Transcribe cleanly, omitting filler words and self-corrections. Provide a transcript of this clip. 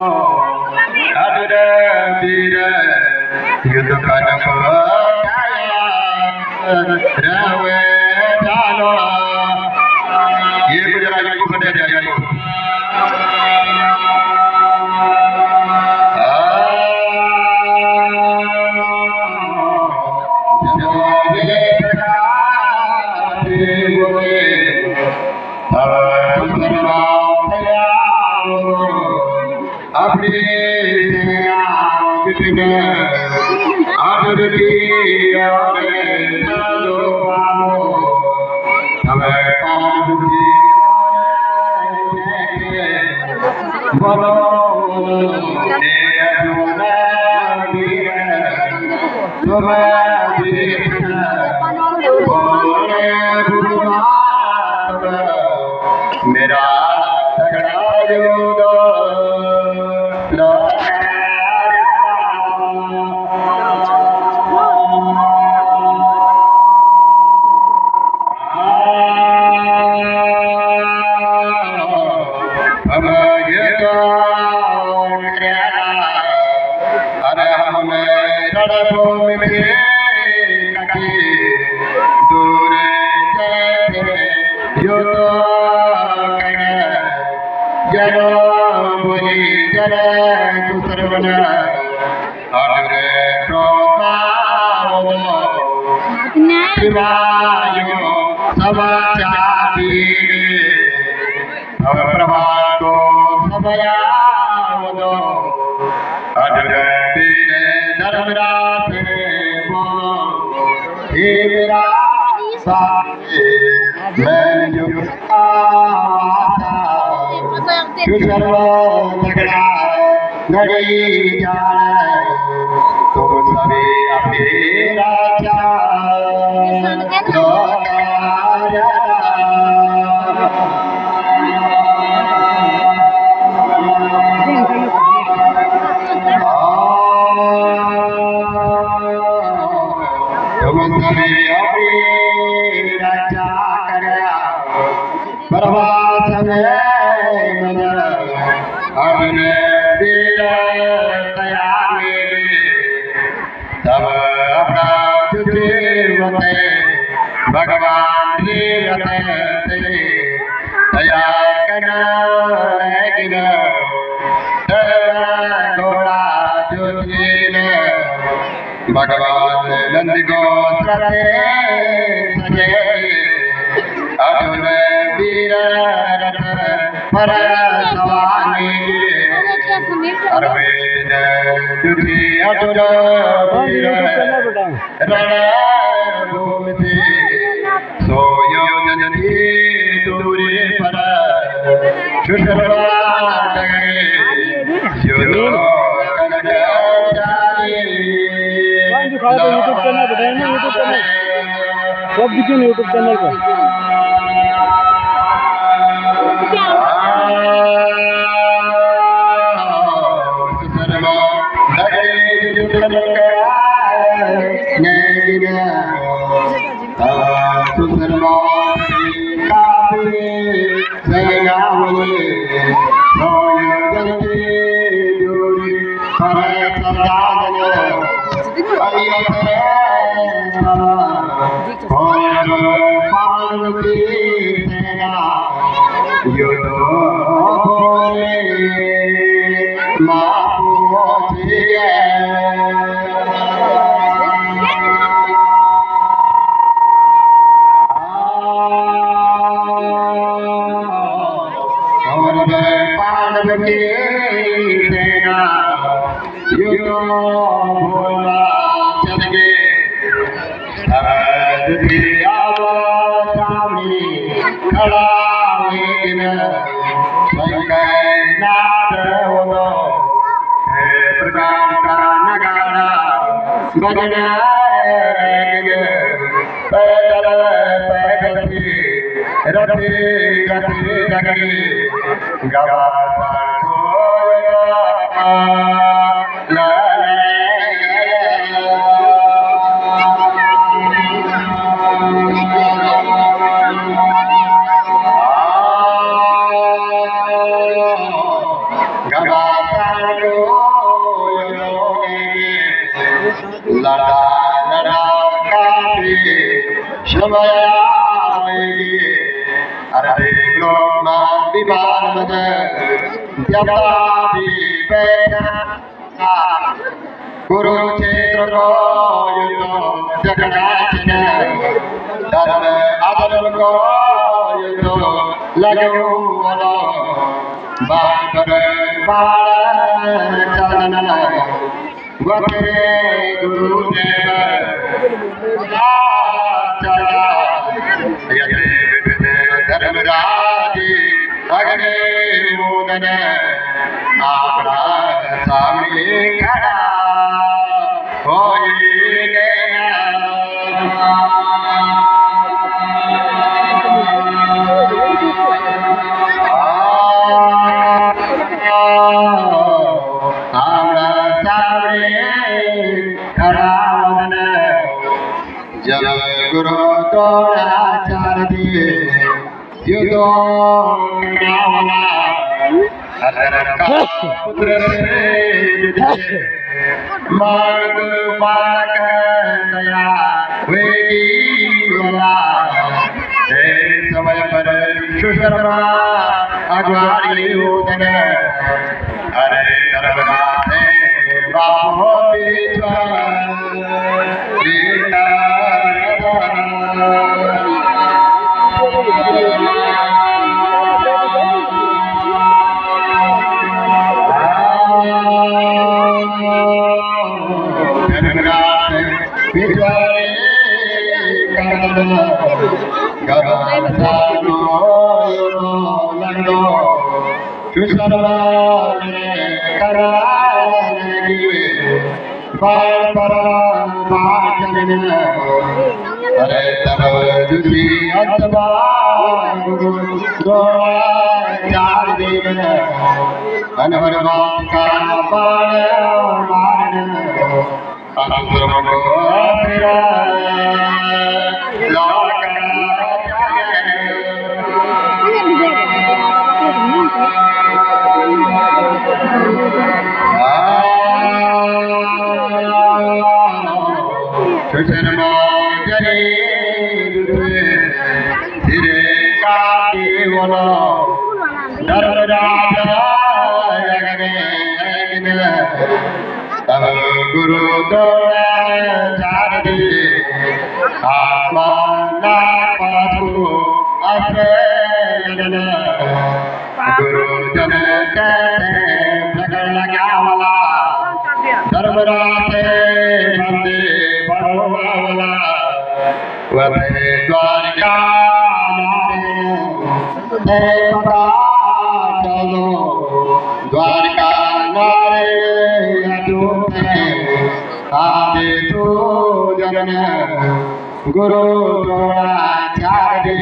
Adura Vira Yudhakana Rawe Dalo Ye Gujarat को बने जाएगा अपने कितने आदर की और लो हमें पाँच की बोलो ये अधूरा मेरा तगड़ा जो नहीं जाने तुम सभी अपने राजा तुम सभी अपने राजा करा प्रवास में अपने तब अपना भगवान दया करना घोड़ा भगवान नंद को अर्जुन वीर रथ पर सवारी अरविंद जुटी अर्जुन वीर रणभूमि से सोयोजन की दूरी पर छुटवा गए यूट्यूब चैनल बताएं ना, यूट्यूब चैनल सब दिखे यूट्यूब चैनल पर। लड़ा लड़ा काफी शमयाएगी अरे लोग विवाद मद जबाबी बैठा कुरुक्षेत्र को युद्ध झगड़ा चले धर्म अधर्म को युद्ध लगो वाला बाण पर बाण चलना वते गुरुदेव चला यते धर्मराज अग्नि मोदन आपना सामने खड़ा होई गया जब गुरु द्रोणाचार्य दिए पुत्र मार्ग बालक दया समय पर सुशर्मा अग्वारी उदन अरे धर्मनाथ बाबो अरे तब दुखी अंतवा गुरु द्रोणाचार्य देव अनवर का पाण मारण असुर को तेरा शर्मा जरे धीरे काटी बोलो धर्मराज तब गुरु द्रोणाचार्य आत्मा ना पाथु अश्रयन गुरु जन लगा वाला धर्मराज बंदे वाला वह द्वारिका चलो द्वारिका आदे तो जन गुरु द्रोणाचार्य